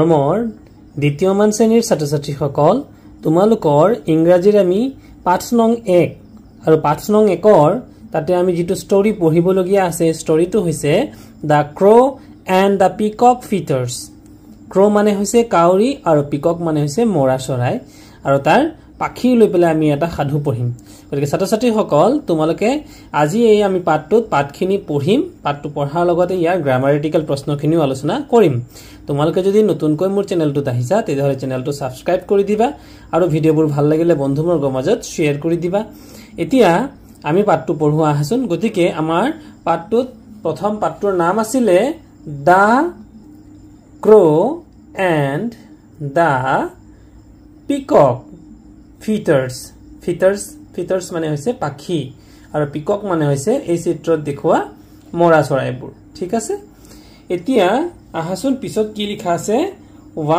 মৰমৰ দ্বিতীয়মান শ্ৰেণীৰ ছাত্ৰ-ছাত্ৰীসকল তোমালোকৰ ইংৰাজীৰ আমি পাঠ নং 1 আৰু পাঠ নং 1ৰ তাতে আমি যেটো ষ্টৰী পঢ়িবলগীয়া আছে ষ্টৰীটো হৈছে দা ক্ৰ এণ্ড দা পিকক ফিটাৰ্স ক্ৰ মানে হৈছে কাউৰী আৰু পিকক মানে হৈছে মৰা চৰাই আৰু তাৰ পাখি লৈ পেলাই আমি এটা সাধু পঢ়িম গতিকে ছাত্ৰ-ছাত্ৰীসকল তোমালোকে আজি এই আমি পাঠখিনি পঢ়িম পাঠটো পঢ়াৰ লগতে ইয়াৰ গ্ৰামাটিক্যাল প্ৰশ্নখিনিও আলোচনা কৰিম তোমালোকে যদি নতুনকৈ মোৰ চেনেলটোত আহিছা তেতিয়াহ'লে চেনেলটো সাবস্ক্ৰাইব কৰি দিবা আৰু ভিডিঅ'বোৰ ভাল লাগিলে বন্ধুবৰ্গৰ মাজত শ্বেয়াৰ কৰি দিবা এতিয়া আমি পাঠটো পঢ়ুৱা আহাচোন গতিকে আমাৰ পাঠটোত প্ৰথম পাঠটোৰ নাম আছিলে দা ক্ৰ এণ্ড দা পিকক ফিটাৰ্স মানে হৈছে পাখি আৰু পিকক মানে হৈছে এই চিত্ৰত দেখুৱা মৰা চৰাইবোৰ ঠিক আছে এতিয়া আহাচোন পিছত কি লিখা আছে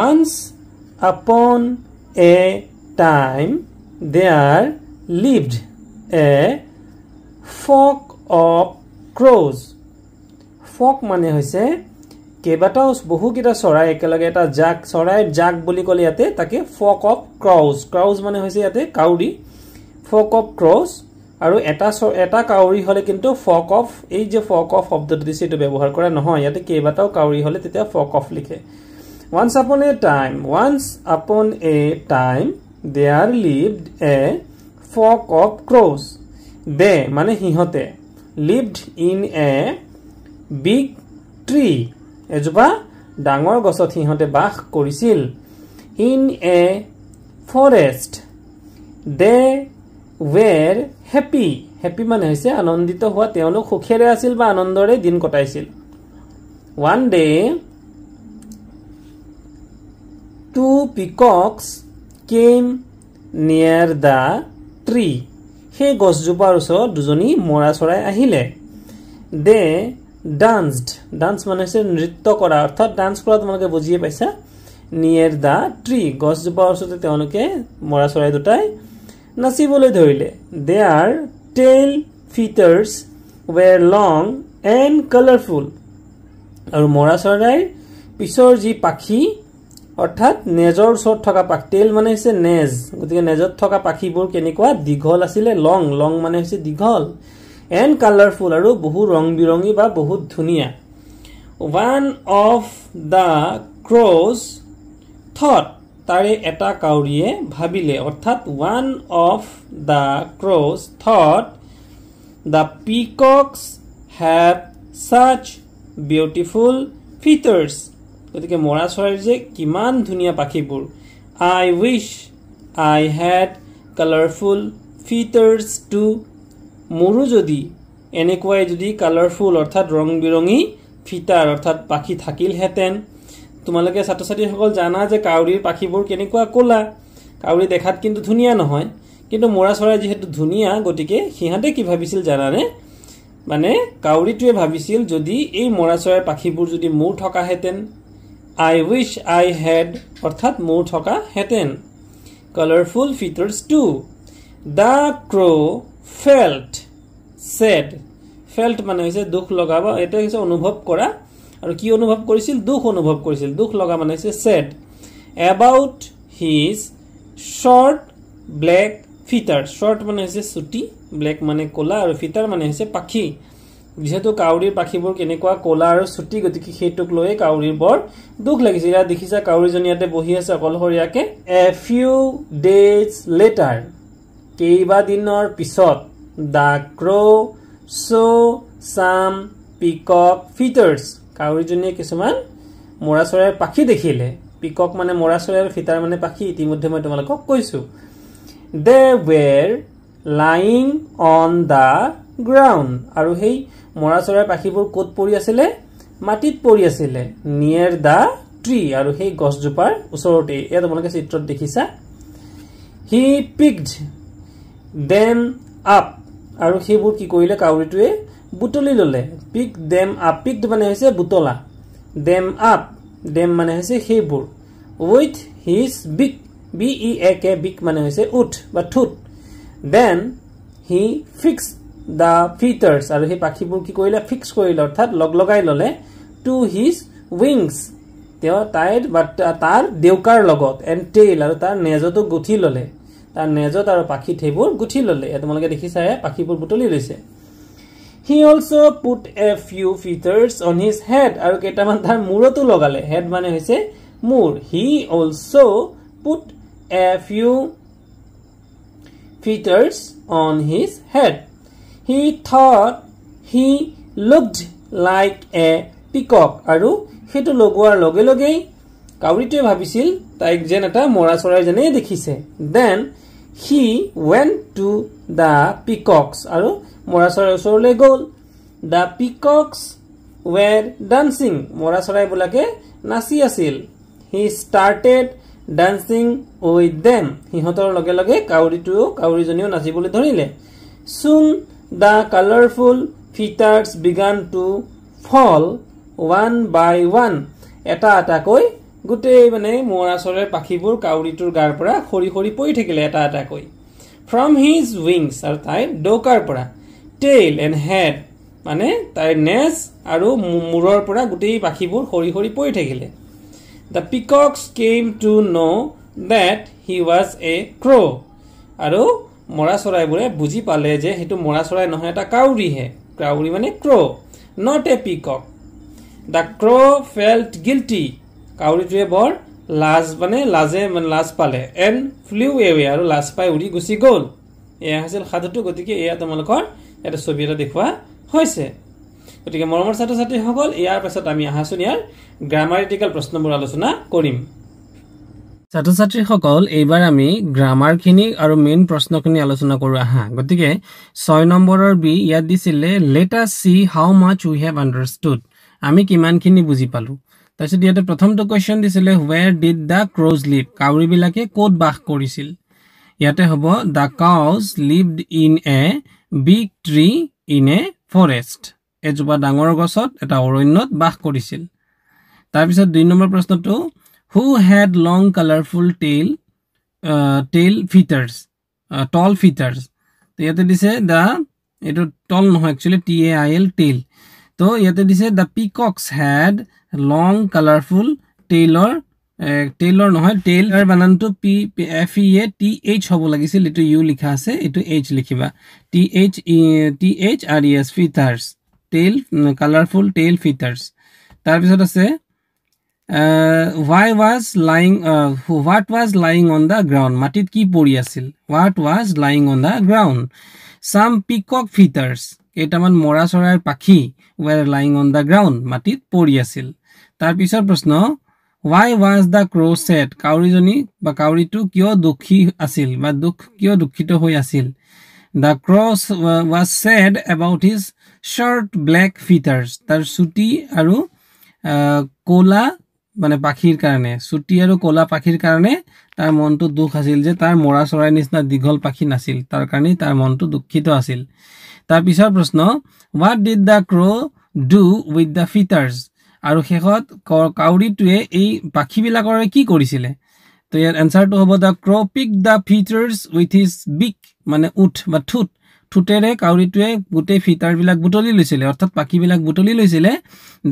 once upon a time there lived a flock of crows flock মানে হৈছে কেইবাটাও বহুকেইটা চৰাই একেলগে এটা জাক চৰাইৰ জাক বুলি ক'লে ইয়াতে তাকে flock of crows মানে হৈছে ইয়াতে কাউৰী flock of crows আৰু এটা কাউৰী হলে কিন্তু flock of এই যে flock of শব্দটো দিছে এটো ব্যৱহাৰ কৰা নহয় ইয়াতে কেইবাটাও কাউৰী হলে তেতিয়া flock of লিখে once upon a time there lived a flock of crows they মানে হিহতে lived in a big tree এজোপা ডাঙৰ গছত হিহতে বাস কৰিছিল in a forest they were happy মানে হৈছে আনন্দিত হোৱা তেওঁলোক সুখেৰে আছিল বা আনন্দৰে দিন কটাইছিল one day two peacocks came near the tree সেই গছজোপাৰ ওচৰত দুজনী মৰা চৰাই আহিলে they dance মানে হৈছে নৃত্য কৰা অৰ্থাৎ ডান্স কৰা তোমালোকে বুজিয়ে পাইছা near the tree গছজোপাৰ ওচৰতে তেওঁলোকে মৰা চৰাই দুটাই নাচিবলৈ ধৰিলে their tail feathers were long and colorful আৰু মৰা চৰাইৰ পিছৰ যি পাখি অৰ্থাৎ নেজৰ ওচৰত থকা পাখি টেল মানে হৈছে নেজ গতিকে নেজত থকা পাখিবোৰ কেনেকুৱা দীঘল আছিল লং মানে হৈছে দীঘল and colorful আৰু বহু ৰং বিৰঙী বা বহুত ধুনিয়া one of the crows thought তাৰে এটা কাউৰীয়ে ভাবিলে অৰ্থাৎ one of the crows thought the peacocks have such beautiful feathers গতিকে মৰা চৰাইৰ যে কিমান ধুনিয়া পাখিবোৰ I wish I had colorful feathers too মোৰো যদি এনেকুৱাই যদি কালাৰফুল অৰ্থাৎ ৰং বিৰঙী ফিটাৰ অৰ্থাৎ পাখি থাকিল হেতেন তোমালোকে ছাত্ৰ-ছাত্ৰীসকল জানা যে কাউৰীৰ পাখিবোৰ কেনেকুৱা কোলা কাউৰী দেখাত কিন্তু ধুনিয়া নহয় কিন্তু মৰা চৰাই যেহেতু ধুনিয়া গতিকে হিহাতে কি ভাবিছিল জানানে মানে কাউৰীটোৱে ভাবিছিল যদি এই মৰা চৰাইৰ পাখিবোৰ যদি মোৰ থকা হেতেন I wish I had অৰ্থাৎ মোৰ থকা হেতেন colorful feathers too the crow felt মানে হৈছে দুখ লগাব এটা হৈছে অনুভৱ কৰা আৰু কি অনুভৱ কৰিছিল দুখ লগা মানে হৈছে sad about his short black feathers short মানে হৈছে চুটি black মানে কোলা আৰু feather মানে হৈছে পাখি যেহেতু কাউৰীৰ পাখিবোৰ কেনেকুৱা কোলা আৰু চুটি গতিকে হেতুক লৈ কাউৰীৰ বৰ দুখ লাগিছিল আৰু দেখিছা কাউৰীজনীয়াতে বহি আছে অকলহৰীয়াকে a few days later কেইবা দিনৰ পিছত the crow saw some peacock feathers কাউৰীজনীয়ে কিছুমান মৰা চৰাইৰ পাখি দেখিলে পিকক মানে মৰা চৰাইৰ ফিটাৰ মানে পাখি ইতিমধ্যে মই তোমালোকক কৈছো they were lying on the ground আৰু সেই মৰা চৰাইৰ পাখিবোৰ ক'ত পৰি আছিল মাটিত পৰি আছিল near the tree আৰু সেই গছজোপাৰ ওচৰতে এয়া তোমালোকে চিত্ৰত দেখিছা he picked them up আৰু সেইবোৰ কি কৰিলে কাউৰীটোৱে বুটলি ললে pick them up picked মানে হৈছে বুটলা them up them মানে হৈছে সেইবোৰ with his beak beak মানে হৈছে উঠ বা ঠুট then he fixed the feathers আৰু সেই পাখিবোৰ কি কৰিলে ফিক্স কৰিলে অৰ্থাৎ লগাই ললে to his wings তেওঁ তাইৰ তাৰ দেউকাৰ লগত এণ্ড টেইল আৰু তাৰ নেজতো গুঠি ললে তাৰ নেজত আৰু পাখি ঠেইবোৰ গুঠি ললে তোমালোকে দেখিছায়ে পাখিবোৰ বুটলি লৈছে He also put a few feathers on his head আৰু কেইটামান তাৰ মূৰতো লগালে হেড মানে হৈছে মূৰ He also put a few feathers on his head He thought he looked like a peacock আৰু হেতু লগোৱাৰ লগে লগেই কাউৰীটোৱে ভাবিছিল তাইক যেন এটা মৰা চৰাই যেনে দেখিছে Then he went to the peacocks আৰু মৰা চৰাইৰ ওচৰলৈ গ'ল The peacocks were dancing মৰা চৰাইবিলাকে নাচি আছিল He started dancing with them সিহঁতৰ লগে লগে কাউৰীজনীও নাচিবলৈ ধৰিলে Soon the colorful feathers began to fall one by one এটা কৈ গুটেই মানে মৰা চৰাইৰ পাখিবোৰ কাউৰীটোৰ গাৰ পৰা খৰি খৰি পৰি থাকিলে এটা কৈ From his wings আৰু তাইৰ ডৌকাৰ পৰা tail and head মানে তাইৰ নেজ আৰু মূৰৰ পৰা গুটেই পাখিবোৰ খৰি খৰি পৰি থাকিলে The peacocks came to know that he was a crow আৰু মৰা চৰাইবোৰে বুজি পালে যে হেতু মৰা চৰাই নহয় এটা কাউৰী হে কাউৰী মানে crow not a peacock The crow felt guilty কাউৰীটোৱে বৰ লাজ পালে and flew away আৰু লাজ পাই উৰি গুচি গ'ল এয়া আছিল সাধুটো গতিকে এয়া তোমালোকৰ এটা ছবি এটা দেখুৱা হৈছে গতিকে মৰমৰ ছাত্ৰ-ছাত্ৰী সকল ইয়াৰ পাছত আমি আহাচোন ইয়াৰ গ্ৰামাটিক্যাল প্ৰশ্নবোৰ আলোচনা কৰিম ছাত্ৰ-ছাত্ৰী সকল এইবাৰ আমি গ্ৰামাৰখিনি আৰু মেইন প্ৰশ্নখিনি আলোচনা কৰো আহা গতিকে 6 নম্বৰৰ বি ইয়াত দিছিলে let us see how much we have understood আমি কিমানখিনি বুজি পালো তাৰপিছত ইয়াতে প্ৰথমটো কোৱেশ্চন দিছিলে where did the crows live কাউৰীবিলাকে ক'ত বাস কৰিছিল ইয়াতে হ'ব the cows lived in a big tree in a forest এজোপা ডাঙৰ গছত এটা অৰণ্যত বাস কৰিছিল তাৰপিছত 2 নম্বৰ প্ৰশ্নটো who had long colorful tall feathers তো ইয়াতে দিছে এটো tall নহয় actually tail tail তো ইয়াতে দিছে the peacocks had long colorful tailor নহয় tail এর বানানটো p f e a t h হ'ব লাগিছিল এটো u লিখা আছে এটো h লিখিবা t h r e s feathers tail colorful tail feathers তাৰ পিছত আছে what was lying on the ground মাটিত কি পৰি আছিল what was lying on the ground some peacock feathers কেইটামান মৰা চৰাইৰ পাখি were lying on the ground মাটিত পৰি আছিল তাৰ পিছৰ প্ৰশ্ন why was the crow sad কাউৰীজনী বা কাউৰীটো কিয় দুখী আছিল বা কিয় দুখিত হৈ আছিল the crow was sad about his short black feathers তাৰ চুটি আৰু কোলা মানে পাখিৰ কাৰণে চুটি আৰু কোলা পাখিৰ কাৰণে তাৰ মনটো দুখ আছিল যে তাৰ মৰা চৰাই নিচিনা দীঘল পাখি নাছিল তাৰ কাৰণে তাৰ মনটো দুখিত আছিল তাৰ পিছৰ প্ৰশ্ন what did the crow do with the feathers আৰু শেষত কাউৰীটোৱে এই পাখিবিলাকৰ কি কৰিছিলে তো ইয়াৰ আনসাৰটো হ'ব the crow picked the feathers with his beak মানে উঠ বা ঠুটেৰে কাউৰীটোৱে গুটেই ফিটাৰ বিলাক বুটলি লৈছিলে অৰ্থাৎ পাখিবিলাক বুটলি লৈছিলে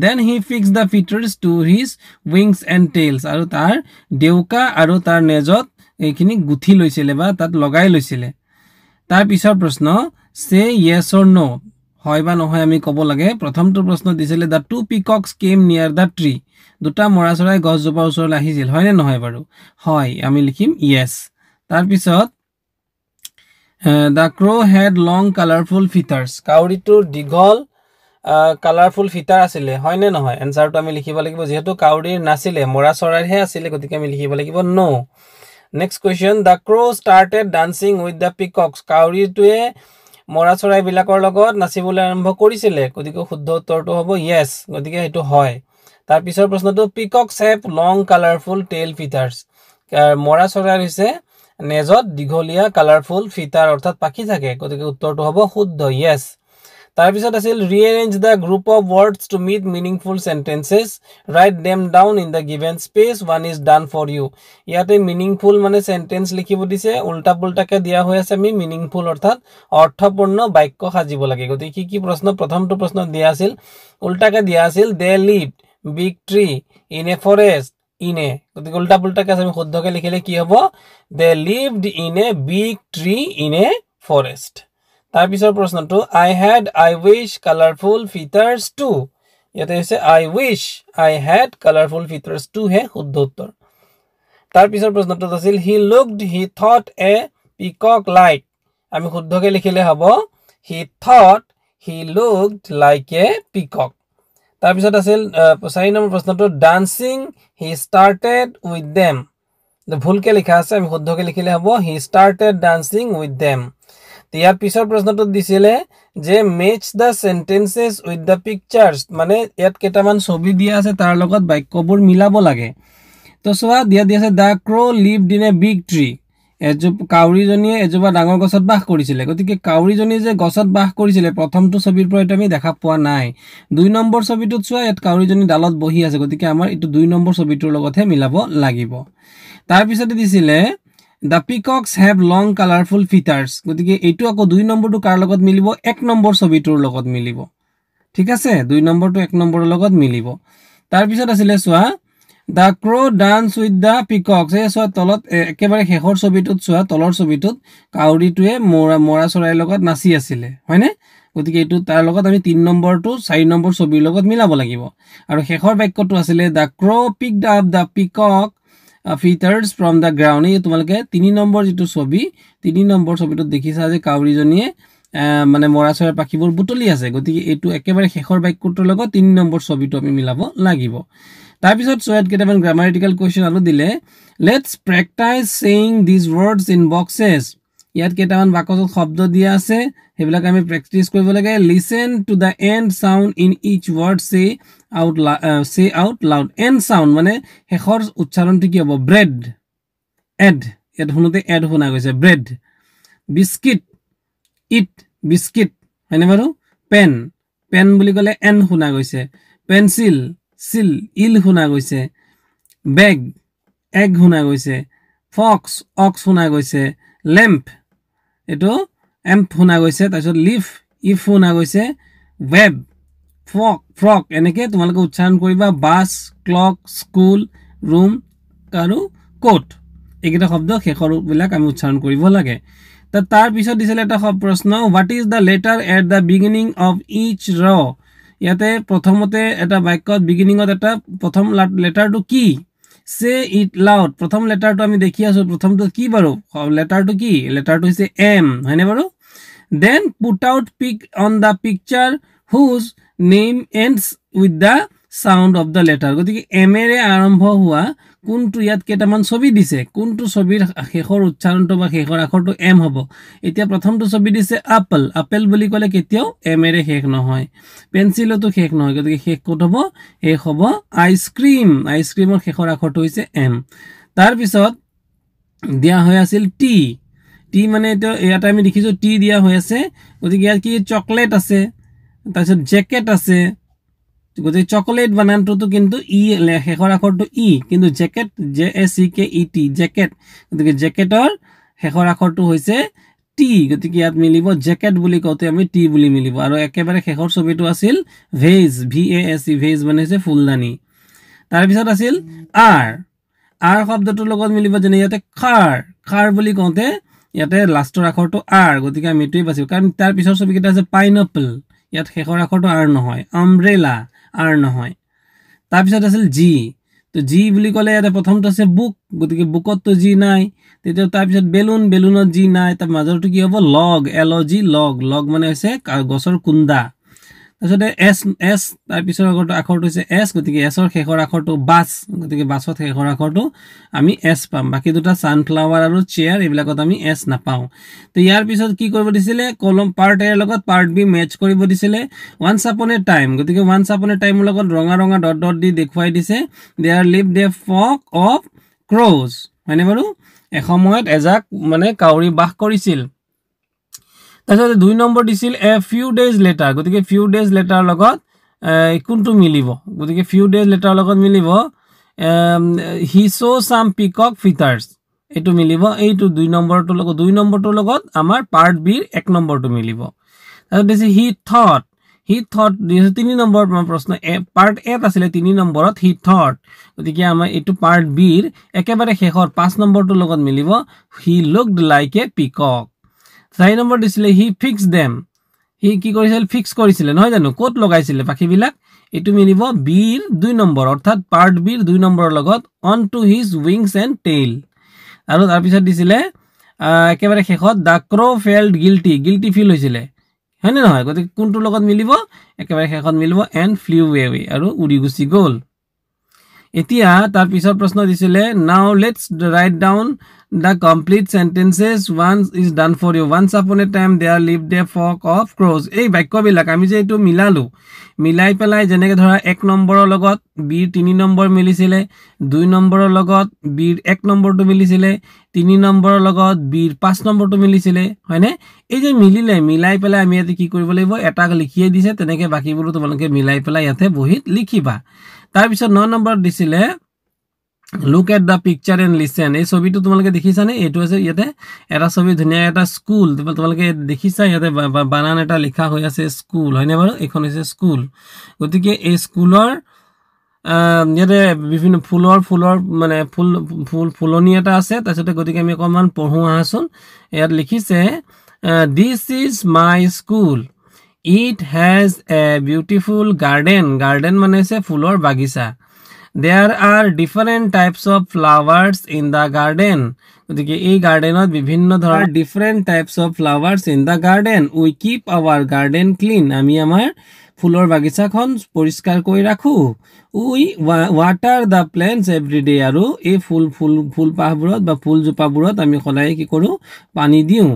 then he fixed the feathers to his wings and tails আৰু তাৰ দেউকা আৰু তাৰ নেজত এইখিনি গুঠি লৈছিলে বা তাত লগাই লৈছিলে তাৰ পিছৰ প্ৰশ্ন say yes or no হয় বা নহয় আমি ক'ব লাগে প্ৰথমটো প্ৰশ্ন দিছিলে the two peacocks came near the tree দুটা মৰা চৰাই গছজোপাৰ ওচৰলৈ আহিছিল হয় নে নহয় বাৰু হয় আমি লিখিম yes তাৰ পিছত the crow had long colorful feathers কাউৰীটোৰ দীঘল colorful feather আছিলে হয় নে নহয় আনসাৰটো আমি লিখিব লাগিব যেহেতু কাউৰীৰ নাছিলে মৰা চৰাইৰহে আছিলে গতিকে আমি লিখিব লাগিব no next question the crow started dancing with the peacocks কাউৰীটোৱে মৰা চৰাইবিলাকৰ লগত নাচিবলৈ আৰম্ভ কৰিছিলে গতিকে শুদ্ধ উত্তৰটো হ'ব yes গতিকে এটো হয় তাৰ পিছৰ প্ৰশ্নটো peacocks have long colorful tail feathers মৰা চৰাইৰ হৈছে নেজত দীঘলীয়া কালাৰফুল ফিটাৰ অৰ্থাৎ পাখি থাকে গতিকে উত্তৰটো হ'ব শুদ্ধ yes তাৰ পিছত আছিল rearrange the group of words to meet meaningful sentences write them down in the given space one is done for you ইয়াতে meaningful মানে sentence লিখিব দিছে উল্টা পুল্টাকে দিয়া হৈ আছে আমি meaningful অৰ্থাৎ অৰ্থপূৰ্ণ বাক্য সাজিব লাগে গতিকে কি প্ৰশ্ন প্ৰথমটো প্ৰশ্ন দিয়া আছিল উল্টাকে দিয়া আছিল they lived big tree in a forest in a গতিকে উল্টা পুল্টা কে আমি শুদ্ধকে লিখিলে কি হ'ব they lived in a big tree in a forest তাৰ পিছৰ প্ৰশ্নটো I wish colorful feathers too ইয়াতে হৈছে I wish I had colorful feathers too হে শুদ্ধ উত্তৰ তাৰ পিছৰ প্ৰশ্নটো আছিল he thought a peacock like আমি শুদ্ধকে লিখিলে হ'ব he thought he looked like a peacock তাৰ পিছত আছিল 4 নম্বৰ প্ৰশ্নটো dancing he started with them ভুলকে লিখা আছে আমি শুদ্ধকে লিখিলে হ'ব he started dancing with them ইয়াৰ পিছৰ প্ৰশ্নটো দিছিলে যে match the sentences with the pictures মানে ইয়াত কেইটামান ছবি দিয়া আছে তাৰ লগত বাক্যবোৰ মিলাব লাগে তো সোৱা দিয়া আছে the crow lived in a big tree কাউৰীজনীয়ে এজোপা ডাঙৰ গছত বাস কৰিছিল গতিকে কাউৰীজনী যে গছত বাস কৰিছিল প্ৰথমটো ছবিৰ পৰা আমি দেখা পোৱা নাই 2 নম্বৰ ছবিটোত সোৱা ইয়াত কাউৰীজনী ডালত বহি আছে গতিকে আমাৰ এটো 2 নম্বৰ ছবিটোৰ লগতহে মিলাব লাগিব তাৰ পিছতে দিছিলে the peacocks have long colorful feathers গতিকে এটো আকৌ 2 নম্বৰটো কাৰ লগত মিলিব 1 নম্বৰ ছবিটোৰ লগত মিলিব ঠিক আছে 2 নম্বৰটো 1 নম্বৰৰ লগত মিলিব তাৰ পিছত আছিল সোৱা the crow dance with the peacocks এই সোৱা তলত একেবাৰে শেষৰ ছবিটোত সোৱা তলৰ ছবিটোত কাউৰীটোৱে মৰা চৰাইৰ লগত নাচি আছিল হয়নে গতিকে এটো তাৰ লগত আমি 3 নম্বৰটো 4 নম্বৰ ছবিৰ লগত মিলাব লাগিব আৰু শেষৰ বাক্যটো আছিল the crow picked up the peacock feathers from the ground এই তোমালকে 3 নম্বৰ যেটো ছবি 3 নম্বৰ ছবিটো দেখিছা যে কাউৰীজনীয়ে মানে মৰা চৰাইৰ পাখিবোৰ বুটলি আছে গতিকে এটো একেবাৰে শেষৰ বাক্যটোৰ লগত 3 নম্বৰ ছবিটো আমি মিলাব লাগিব তাৰ পিছত সোৱাত কেটামান গ্ৰামাটিক্যাল কোৱেশ্চন আলু দিলে let's practise saying this words in boxes ইয়াত কেটামান বাক্যত শব্দ দিয়া আছে হেবিলাক আমি প্ৰ্যাকটিস কৰিব লাগে listen to the end sound in each word say out loud and sound মানে শেষৰ উচ্চাৰণটো কি হ'ব ব্ৰেড এড ইয়াত শুনোতে এড শুনা গৈছে ব্ৰেড বিস্কিট ইট বিস্কিট হয়নে বাৰু পেন বুলি ক'লে এন শুনা গৈছে পেন্সিল সিল ইল শুনা গৈছে বেগ এগ শুনা গৈছে ফক্স অক্স শুনা গৈছে ল্যাম্প এটো এম্প শুনা গৈছে তাৰপিছত লিফ ইফ শুনা গৈছে ওয়েব ফ্ৰক এনেকে তোমালোকে উচ্চাৰণ কৰিবা বাস ক্লক স্কুল ৰুম আৰু কোট এইকেইটা শব্দ শেষৰ বিলাক আমি উচ্চাৰণ কৰিব লাগে তাৰ পিছত দিছিল এটা প্ৰশ্ন what is the letter at the beginning of each ৰ ইয়াতে প্ৰথমতে এটা বাক্যত বিগিনিংত এটা প্ৰথম লেটাৰটো কি সে ইট লাউড প্ৰথম লেটাৰটো আমি দেখি আছো প্ৰথমটো কি বাৰু লেটাৰটো কি লেটাৰটো হৈছে এম হয়নে বাৰু then put out pick on the picture whose name ends with the sound of the letter গতিকে এম এৰে আৰম্ভ হোৱা কোনটো ইয়াত কেটামান ছবি দিছে কোনটো ছবিৰ শেষৰ উচ্চাৰণটো বা শেষৰ আখৰটো এম হ'ব এতিয়া প্ৰথমটো ছবি দিছে আপেল বুলি ক'লে কেতিয়াও এম এৰে শেষ নহয় পেন্সিলতো শেষ নহয় গতিকে শেষ ক'ত হ'ব শেষ হ'ব আইসক্ৰীমৰ শেষৰ আখৰটো হৈছে এম তাৰ পিছত দিয়া হৈ আছিল টি মানে এটা ইয়াত আমি দেখিছো টি দিয়া হৈ আছে গতিকে ইয়াত কি চকলেট আছে তাৰপিছত জেকেট আছে গতিকে চকলেট বানানটো কিন্তু ই শেষৰ আখৰটো ই কিন্তু jacket J A C K E T jacket গতিকে জেকেটৰ শেষৰ আখৰটো হৈছে টি গতিকে ইয়াত মিলিব জেকেট বুলি কওঁতে আমি টি বুলি মিলিব আৰু একেবাৰে শেষৰ ছবিটো আছিল veg V A S E veg মানে হৈছে ফুলদানি তাৰ পিছত আছিল আৰ শব্দটোৰ লগত মিলিব যেনে ইয়াতে খাৰ বুলি কওঁতে ইয়াতে লাষ্টৰ আখৰটো আৰ গতিকে আমি এটোই বাছিব কাৰণ তাৰ পিছৰ ছবিকেইটা আছে পাইনাপল ইয়াত শেষৰ আখৰটো আৰ নহয় আমব্ৰেলা আৰ নহয় তাৰ পিছত আছিল জি তো জি বুলি ক'লে ইয়াতে প্ৰথমটো আছে বুক গতিকে বুকতটো জি নাই তেতিয়া তাৰ পিছত বেলুনত জি নাই তাৰ মাজৰটো কি হ'ব লগ এল ও জি লগ মানে হৈছে গছৰ কুন্দা তাৰপিছতে এস তাৰ পিছৰ আখৰটো হৈছে এস গতিকে এছৰ শেষৰ আখৰটো বাছ গতিকে বাছত শেষৰ আখৰটো আমি এস পাম বাকি দুটা সানফ্লাৱাৰ আৰু চেয়াৰ এইবিলাকত আমি এস নাপাও তো ইয়াৰ পিছত কি কৰিব দিছিলে কলম পাৰ্ট এৰ লগত পাৰ্ট বি মেচ কৰিব দিছিলে ওয়ান্স আপন এ টাইম গতিকে ওয়ান্স আপন এ টাইমৰ লগত ৰঙা ডট দি দেখুৱাই দিছে there lived a folk of crows হয়নে বাৰু এসময়ত এজাক মানে কাউৰী বাস কৰিছিল তাৰপিছত 2 নম্বৰ দিছিল এ ফিউ ডেজ লেটাৰ গতিকে ফিউ ডেজ লেটাৰ লগত কোনটো মিলিব গতিকে ফিউ ডেজ লেটাৰ লগত মিলিব হি সো সাম পিকক ফিটাৰ্স এটো মিলিব এইটো 2 নম্বৰটোৰ লগত আমাৰ পাৰ্ট বি 1 নম্বৰটো মিলিব তাৰপিছত দিছে he thought he thought 3 number প্ৰশ্ন পাৰ্ট এ আছিলে 3 নম্বৰত হি থট গতিকে আমাৰ এটো পাৰ্ট বি ৰ একেবাৰে শেষৰ 5 নম্বৰটো লগত মিলিব হি লুকড লাইক এ পিকক 4 নম্বৰ দিছিলে হি ফিক্স দেম হি কি কৰিছিল ফিক্স কৰিছিল নহয় জানো কোট লগাইছিল পাখিবিলাক এটো মিলিব বি ৰ 2 নম্বৰ অৰ্থাৎ পাৰ্ট বি ৰ 2 নম্বৰৰ লগত on to his wings and tail আৰু তাৰ পিছত দিছিলে একেবাৰে শেষত দা ক্ৰো ফেল্ড গিল্টি ফিল হৈছিল হয়নে নহয় গতিকে কোনটো লগত মিলিব একেবাৰে শেষত মিলিব এণ্ড ফ্লিউ এৱে আৰু উৰি গুচি গ'ল এতিয়া তাৰ পিছৰ প্ৰশ্ন দিছিলে now let's right down the complete sentences once is done for you once upon a time there lived a flock of crows এই বাক্যবিলাক আমি যে এটো মিলাই পেলাই যেনেকৈ ধৰা 1 নম্বৰৰ লগত বি 3 নম্বৰ মিলিছিলে 2 নম্বৰৰ লগত বি 1 নম্বৰটো মিলিছিলে 3 নম্বৰৰ লগত বি 5 নম্বৰটো মিলিছিলে হয়নে এই যে মিলাই পেলাই আমি ইয়াতে কি কৰিব লাগিব এটা লিখিয়ে দিছে তেনেকৈ বাকিবোৰ তোমালোকে মিলাই পেলাই ইয়াতে বহিত লিখিবা তাৰ পিছত 9 নম্বৰ দিছিলে look at the picture and listen এই ছবিটো তোমালোকে দেখিছানে এটো আছে ইয়াতে এটা ছবি ধুনিয়া এটা স্কুল তোমালোকে দেখিছা ইয়াতে বানান এটা লিখা হৈ আছে স্কুল হয়নে বাৰু এখন আছে স্কুল গতিকে এই স্কুলৰ ইয়াতে বিভিন্ন ফুলৰ মানে ফুলনি এটা আছে তাৰপিছতে গতিকে আমি অকমান পঢ়ো আহাচোন ইয়াত লিখিছে this is my school it has a beautiful garden মানে আছে ফুলৰ বাগিচা There are different types of flowers in the garden. গতিকে এই গার্ডেনত বিভিন্ন ধৰণৰ different types of flowers in the garden. We keep our garden clean. আমি আমাৰ ফুলৰ বাগিচাখন পৰিষ্কাৰ কৰি ৰাখো. We water the plants every day. আৰু এই ফুল পাহবোৰত বা ফুল জোপাবোৰত আমি সদায় কি কৰো পানী দিও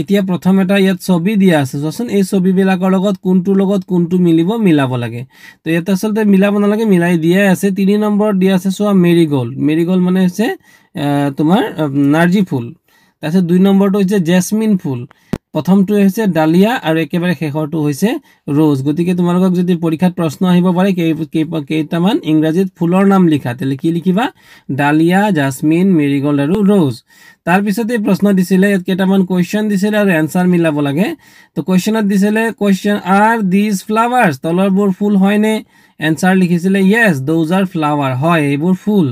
এতিয়া প্ৰথম এটা ইয়াত ছবি দিয়া আছে চোৱাচোন এই ছবিবিলাকৰ লগত কোনটো মিলাব লাগে তো এটা আসলে মিলাব নালাগে মিলাই দিয়া আছে 3 নম্বৰ দিয়া আছে সোয়া মেৰিগোল্ড মানে হৈছে তোমাৰ নাৰ্জি ফুল তাৰপিছত 2 নম্বৰটো হৈছে জেসমিন ফুল প্ৰথমটো হৈছে ডালিয়া আৰু একেবাৰে শেষৰটো হৈছে ৰোজ গতিকে তোমালোকক যদি পৰীক্ষাত প্ৰশ্ন আহিব পাৰে কেইটামান ইংৰাজীত ফুলৰ নাম লিখা তেলে কি লিখিবা ডালিয়া জেসমিন মেৰিগোল্ড আৰু ৰোজ তাৰ পিছতে প্ৰশ্ন দিছিলে কেইটামান কোৱেশ্চন দিছিলে আৰু এনসাৰ মিলাব লাগে তো কোৱেশ্চনত দিছিলে কোৱেশ্চন আৰ দিস ফ্লাৱাৰ্স তলৰবোৰ ফুল হয়নে এনসাৰ লিখিছিলে ইয়েস দোজ আৰ ফ্লাৱাৰ হয় এইবোৰ ফুল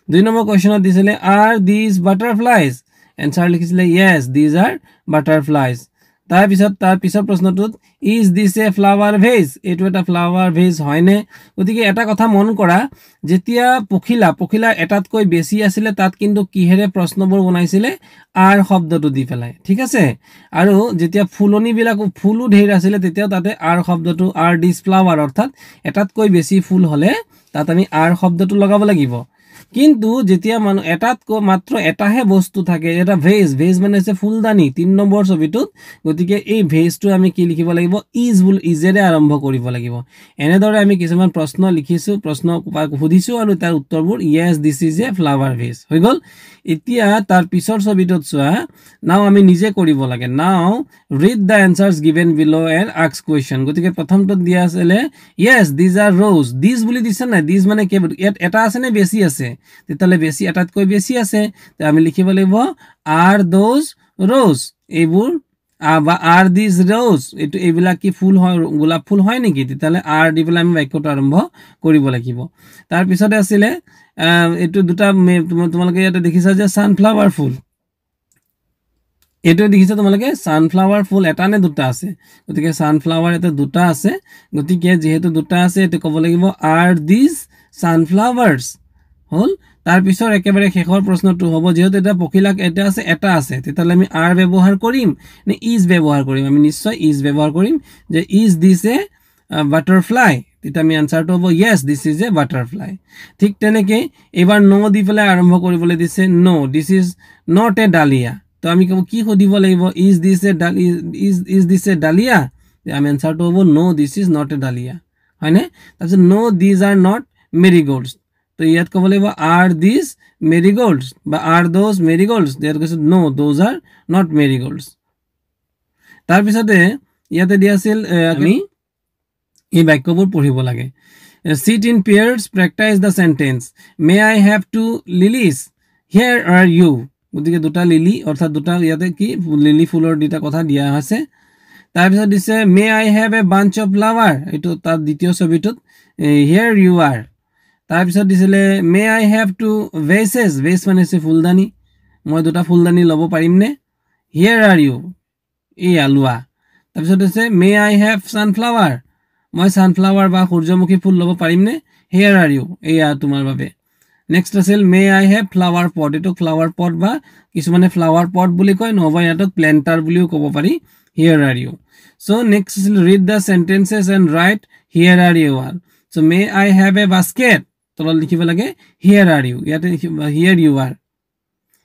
2 নম্বৰ কোৱেশ্চনত দিছিলে আৰ দিস বাটাৰফ্লাইজ এনসাৰ লিখিছিলে ইয়েস দিস আৰ বাটাৰফ্লাইজ তাৰ পিছৰ প্ৰশ্নটোত is this a flower vase এটো এটা ফ্লাৱাৰ ভেজ হয়নে গতিকে এটা কথা মন কৰা যেতিয়া পখিলা এটাতকৈ বেছি আছিল তাত কিন্তু কিহেৰে প্ৰশ্নবোৰ বনাইছিলে আৰ শব্দটো দি পেলাই ঠিক আছে আৰু যেতিয়া ফুলনি বিলাক ফুলু ঢেৰ আছিল তেতিয়া তাতে আৰ শব্দটো আৰ দিস ফ্লাৱাৰ অৰ্থাৎ এটাতকৈ বেছি ফুল হলে তাত আমি আৰ শব্দটো লগাব লাগিব কিন্তু যেতিয়া মান এটাতকৈ মাত্ৰ এটাহে বস্তু থাকে এটা ভেজ মানে আছে ফুলদানি 3 নম্বৰ ছবিটোত গতিকে এই ভেজটো আমি কি লিখিব লাগিব ইজেৰে আৰম্ভ কৰিব লাগিব এনেদৰে আমি কিছুমান প্ৰশ্ন লিখিছো প্ৰশ্ন সুধিছো আৰু তাৰ উত্তৰবোৰ yes this is a flower vase হৈ গল এতিয়া তাৰ পিছৰ ছবিটোত চোৱা নাও আমি নিজে কৰিব লাগে নাও ৰিড দা এনসাৰ্স গিভেন বিলো এণ্ড আস্ক কোৱেশ্চন গতিকে প্ৰথমটো দিয়া আছে yes this R rose this বুলি দিছে না দিস মানে কি এটা আছে নে বেছি আছে তেতালে বেছি এটাতকৈ বেছি আছে তে আমি লিখিব লাগিব আৰ দোজ ৰোজ এইবোৰ বা আৰ দিস রোজ এটো এইবিলা কি ফুল হয় গোলাপ ফুল হয় নেকি তেতালে আৰ দি পেলাই আমি বাক্যটো আৰম্ভ কৰিব লাগিব তাৰ পিছতে আছিল এটো দুটা তোমালোকে ইয়াতে দেখিছা যে সানফ্লাৱাৰ ফুল এটো দেখিছা তোমালোকে সানফ্লাৱাৰ ফুল এটা নে দুটা আছে গতিকে সানফ্লাৱাৰ এটা দুটা আছে গতিকে যেহেতু দুটা আছে এটো ক'ব লাগিব আৰ দিস সানফ্লাৱাৰ্স হল তাৰ পিছৰ একেবাৰে শেষৰ প্ৰশ্নটো হ'ব যেহেতু এটা পখিলাক এটা আছে তেতালে আমি আৰ ব্যৱহাৰ কৰিম নে ইজ ব্যৱহাৰ কৰিম আমি নিশ্চয় ইজ ব্যৱহাৰ কৰিম যে ইজ দিস এ বাটাৰফ্লাই তেতিয়া আমি আনসাৰটো হ'ব yes this is a butterfly ঠিক তেনেকৈ এবাৰ নো দি পেলাই আৰম্ভ কৰিবলৈ দিছে no this is not a dahlia তো আমি কি সুধিব লাগিব ইজ দিস এ ডালিয়া আমি আনসাৰটো হ'ব no this is not a dahlia হয়নে তাৰপিছত no this are not marigolds তো ইয়াত ক'ব লাগিব আৰ দিস মেৰিগোল্ডস বা আৰ দোজ মেৰিগোল্ডস দেয়াৰ কৈছে নো দোজ আৰ নট মেৰিগোল্ডস তাৰ পিছতে ইয়াতে দিয়া আছিল আমি এই বাক্যবোৰ পঢ়িব লাগে sit in pairs practice the sentence may I have two lilies here are you গতিকে দুটা লিলি অৰ্থাৎ দুটা ইয়াতে কি লিলি ফুলৰ দুটা কথা দিয়া আছে তাৰপিছত দিছে may I have a bunch of flower এইটো তাৰ দ্বিতীয় ছবিটোত হিয়াৰ ইউ আৰ তাৰপিছত দিছিলে may I have two vases vase মানে হৈছে ফুলদানি মই দুটা ফুলদানি ল'ব পাৰিমনে হিয়াৰ আৰ ইউ এই আলুৱা তাৰপিছত দিছে মে আই হেভ সানফ্লাৱাৰ মই সানফ্লাৱাৰ বা সূৰ্যমুখী ফুল ল'ব পাৰিমনে হিয়াৰ আৰ ইউ এয়া তোমাৰ বাবে নেক্সট আছিল মে আই হেভ ফ্লাৱাৰ পট এইটো ফ্লাৱাৰ পট বা কিছুমানে ফ্লাৱাৰ পট বুলি কয় নহবা ইয়াতক প্লেন্টাৰ বুলিও ক'ব পাৰি here are you so next is read the sentences and write here are you are so may I have a basket তলত লিখিব লাগে here are you ইয়াতে here you are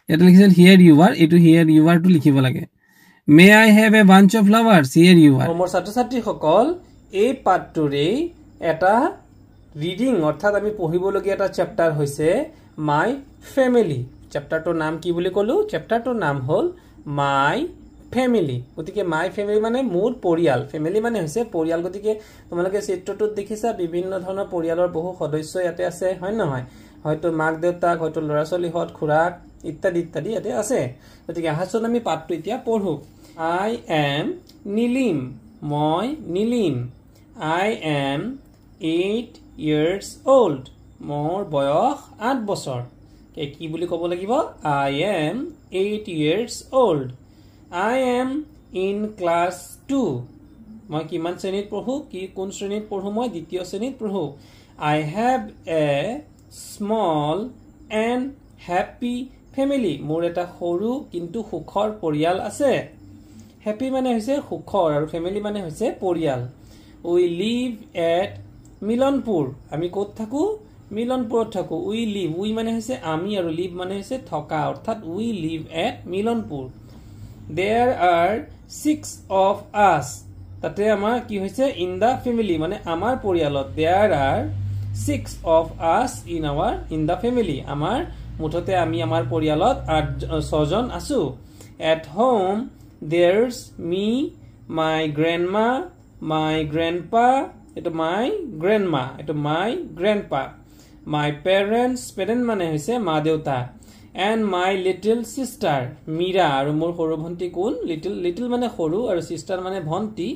ইয়াতে লিখিছিল here you are এটো here you are টু লিখিব লাগে may I have a bunch of flowers here you are মোৰ ছাত্ৰ ছাত্ৰী সকল এই পাঠটোৰে এটা ৰিডিং অৰ্থাৎ আমি পঢ়িবলগীয়া এটা চেপ্টাৰ হৈছে মাই ফ্যামিলি চেপ্টাৰটোৰ নাম কি বুলি কলো চেপ্টাৰটোৰ নাম হ'ল মাই ফ্যামিলি গতিকে মাই ফ্যামিলি মানে মোৰ পৰিয়াল ফ্যামিলি মানে হৈছে পৰিয়াল গতিকে তোমালোকে চিত্ৰটোত দেখিছা বিভিন্ন ধৰণৰ পৰিয়ালৰ বহু সদস্য ইয়াতে আছে হয় নহয় হয়তো মাক দেউতাক হয়তো ল'ৰা ছোৱালীহত খুৰাক ইত্যাদি ইত্যাদি ইয়াতে আছে গতিকে আহাচোন আমি পাঠটো এতিয়া পঢ়ো আই এম নীলিম মই Nilim I am 8 years old মোৰ বয়স 8 বছৰ কি বুলি ক'ব লাগিব I am 8 years old I am in class 2 মই কিমান শ্ৰেণীত পঢ়ো কি কোন শ্ৰেণীত পঢ়ো মই দ্বিতীয় শ্ৰেণীত পঢ়ো I have a small and happy family মোৰ এটা সৰু কিন্তু সুখৰ পৰিয়াল আছে happy মানে হৈছে সুখৰ আৰু family মানে হৈছে পৰিয়াল we live at মিলনপুৰ আমি ক'ত থাকো মিলনপুৰত থাকো we live we মানে হৈছে আমি আৰু live মানে হৈছে থকা অৰ্থাৎ we live at Milanpur There are 6 of us. তাতে আমাৰ কি হৈছে in the family মানে আমাৰ পৰিয়ালত there are 6 of us in the family আমাৰ মুঠতে আমি আমাৰ পৰিয়ালত 6 জন আছো at home there's me my grandma my grandpa এটো my grandma এটো my grandpa my parents parent মানে হৈছে মা দেউতা and my little sister Mira আৰু মোৰ সৰু ভন্টি কোন little মানে সৰু আৰু sister মানে ভন্টি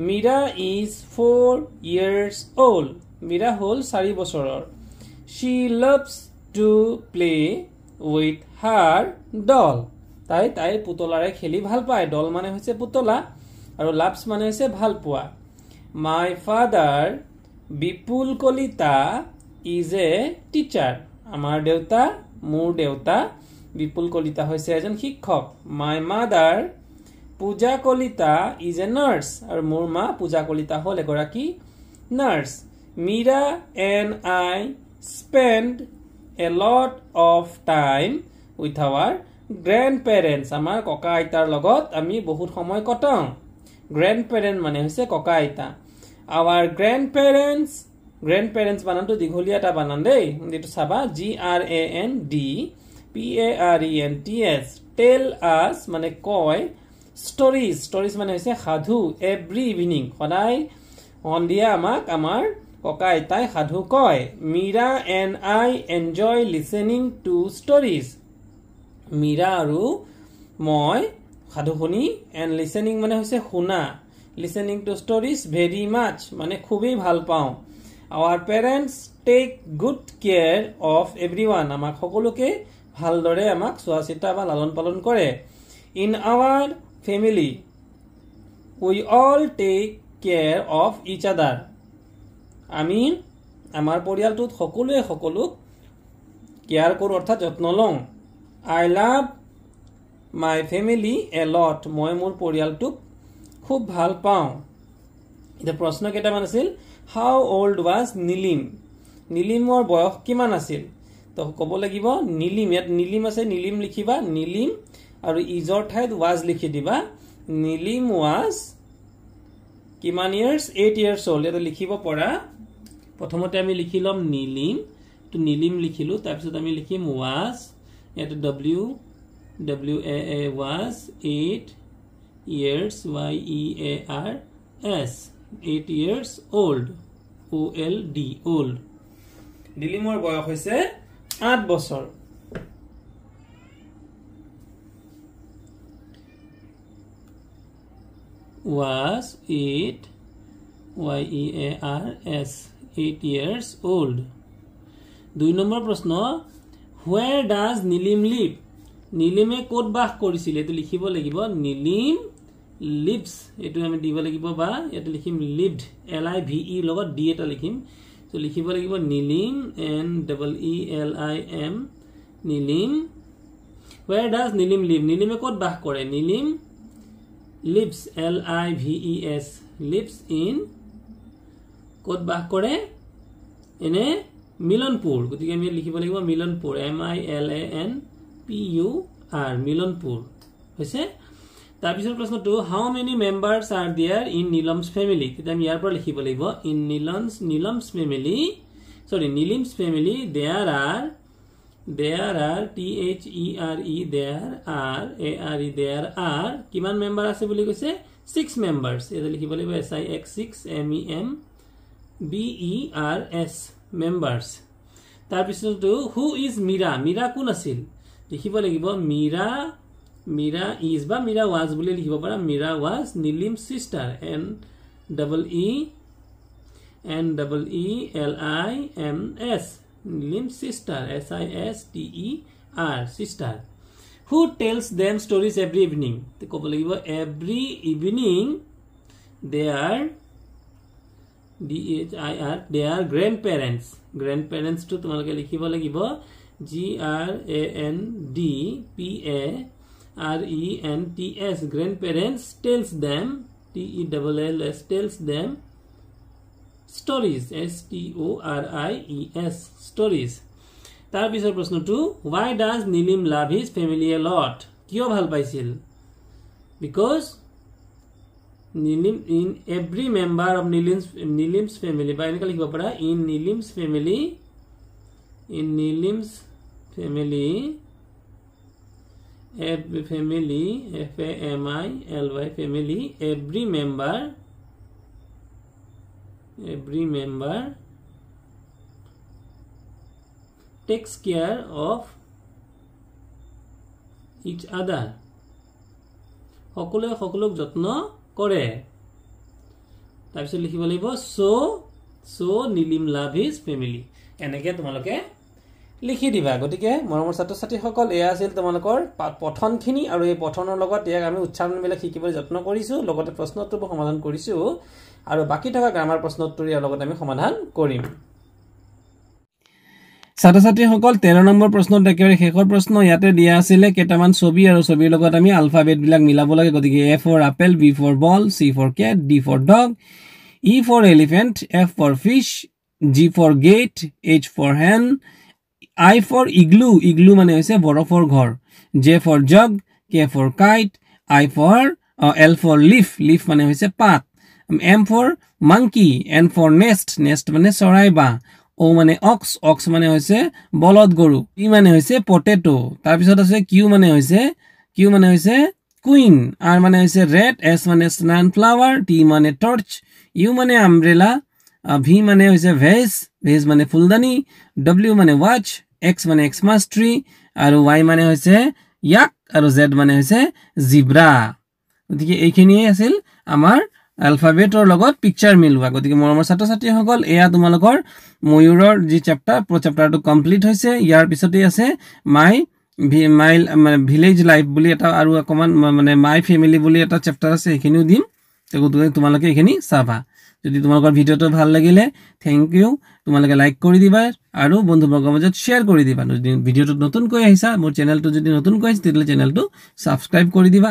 Mira is 4 years old Mira হল 4 বছৰৰ she loves to play with her doll তাই পুতলাৰে খেলি ভাল পায় doll মানে হৈছে পুতলা আৰু loves মানে হৈছে ভাল পোৱা my father Bipul Kolita is a teacher আমাৰ দেউতা মোৰ দেউতা বিপুল কলিতা হৈছে এজন শিক্ষক my mother পূজা কলিতা is a nurse আৰু মোৰ মা পূজা কলিতা হল এগৰাকী nurse Mira and I spend a lot of time with our grandparents আমাৰ ককা আইতাৰ লগত আমি বহুত সময় কটাও grandparent মানে হৈছে ককা আইতা our grandparents বানানটো দীঘলীয়া এটা বানান দেই এটো চাবা GRANDPARENTS tell us মানে কয় stories মানে হৈছে সাধু every evening সদায় সন্ধিয়া আমাক আমাৰ ককা আইতাই সাধু কয় Mira and I enjoy listening to stories Mira আৰু মই সাধু শুনি and listening মানে হৈছে শুনা listening to stories very much মানে খুবেই ভাল পাওঁ Our parents take good care of everyone আমাক সকলোকে ভালদৰে আমাক চোৱাচিতা বা লালন পালন কৰে In our family we all take care of each other আমি আমাৰ পৰিয়ালটোত সকলোৱে সকলোক কেয়াৰ কৰো অৰ্থাৎ যত্ন লওঁ I love my family a lot মই মোৰ পৰিয়ালটোক খুব ভাল পাওঁ এটা প্ৰশ্ন কেইটামান আছিল How old was Nilim? Nilimor বয়স কিমান আছিল তো ক'ব লাগিব Nilim ইয়াত Nilim আছে Nilim লিখিবা Nilim আৰু ইজৰ ঠাইত was লিখি দিবা Nilim was কিমান years 8 years old এটা লিখিব পৰা প্ৰথমতে আমি লিখিলম Nilim তো Nilim লিখিলো তাৰ পিছত আমি লিখিম was এটা W A was 8 years YEARS 8 years old OLD old Nilimor বয়স হৈছে 8 বছৰ was 8 years 8 years old 2 number প্ৰশ্ন where does Nilim live নীলিমে কোট বাস কৰিছিল এটো লিখিব লাগিব নীলিম lives এটো আমি দিব লাগিব বা এটো লিখিম lived live লগত d এটা লিখিম তো লিখিব লাগিব Nilim NEELIM Nilim where does Nilim live নীলিমে কোট বাস কৰে Nilim lives LIVES lives in কোট বাস কৰে এনে মিলনপুৰ গতিকে আমি লিখিব লাগিব মিলনপুৰ MILANPUR মিলনপুৰ হৈছে তাৰ পিছৰ প্ৰশ্নটো how many members are there in Nilam's family তেতিয়া আমি ইয়াৰ পৰা লিখিব লাগিব in Nilam's family sorry Nilim's family there are THERE there are কিমান মেম্বাৰ আছে বুলি কৈছে 6 members এটা লিখিব লাগিব SIX6 MEMBERS members তাৰ পিছতো who is Mira কোন আছিল লিখিব লাগিব Mira is বা Mira was বুলি লিখিব পাৰা Mira was Nilim's sister NEELIMS Nilim's sister SISTER sister who tells them stories every evening te kobo lagibo every evening they are grandparents to তোমালোকে লিখিব লাগিব GRANDPARENTS grandparents tells them TELLS tells them stories STORIES stories তাৰ পিছৰ প্ৰশ্নটো why does Nilim love his family a lot কিয় ভাল পাইছিল because Nilim in every member of Nilim's family বা এনেকৈ লিখিব পাৰা in Nilim's family every family FAMILY family every member takes care of each other সকলোক যত্ন কৰে তাৰ পিছত লিখিব লাগিব so Nilim love his family এনেকৈ তোমালোকে লিখি দিবা গতিকে মৰমৰ ছাত্ৰ ছাত্ৰীসকল এয়া আছিল তোমালোকৰ পঠনখিনি আৰু এই পঠনৰ লগত ইয়াক আমি উচ্চাৰণবিলাক শিকিবলৈ যত্ন কৰিছো লগতে প্ৰশ্নোত্তৰ সমাধান কৰিছো আৰু বাকি থকা গ্ৰামাৰ প্ৰশ্নোত্তৰ ইয়াৰ লগত আমি সমাধান কৰিম ছাত্ৰ ছাত্ৰীসকল 13 নম্বৰ প্ৰশ্নত একেবাৰে শেষৰ প্ৰশ্ন ইয়াতে দিয়া আছিল কেইটামান ছবি আৰু ছবিৰ লগত আমি আলফাবেট বিলাক মিলাব লাগে গতিকে A for apple B for ball C for cat D for dog E for elephant F for fish G for gate H for hen I for igloo মানে হৈছে বৰফৰ ঘৰ J for jug K for kite L for leaf মানে হৈছে পাত M for monkey N for nest মানে চৰাই বা O মানে ox মানে হৈছে বলদ গৰু P মানে হৈছে potato তাৰ পিছত আছে Q মানে হৈছে queen R মানে হৈছে red S মানে sunflower T মানে torch U মানে umbrella V মানে হৈছে vase মানে ফুলদানি W মানে watch X মানে Xmas tree আৰু Y মানে হৈছে yak আৰু Z মানে হৈছে zebra গতিকে এইখিনিয়ে আছিল আমাৰ alphabetৰ লগত পিকচাৰ মিলুৱা গতিকে মৰমৰ ছাত্ৰ ছাত্ৰীসকল এয়া তোমালোকৰ ময়ূৰৰ যি চেপ্টাৰটো কমপ্লিট হৈছে ইয়াৰ পিছতে আছে মাই ভিলেজ লাইফ বুলি এটা আৰু অকমান মানে মাই ফ্যামিলি বুলি এটা চেপ্টাৰ আছে এইখিনিও দিম তোমালোকে এইখিনি চাবা যদি তোমালোকৰ ভিডিওটো ভাল লাগিলে থ্যাংক ইউ তোমালোকে লাইক কৰি দিবা আৰু বন্ধুবৰ্গৰ মাজত শেয়াৰ কৰি দিবা যদি ভিডিওটো নতুনকৈ আহিছা মোৰ চেনেলটো যদি নতুনকৈ আহিছে তেতিয়াহলে চেনেলটো সাবস্ক্ৰাইব কৰি দিবা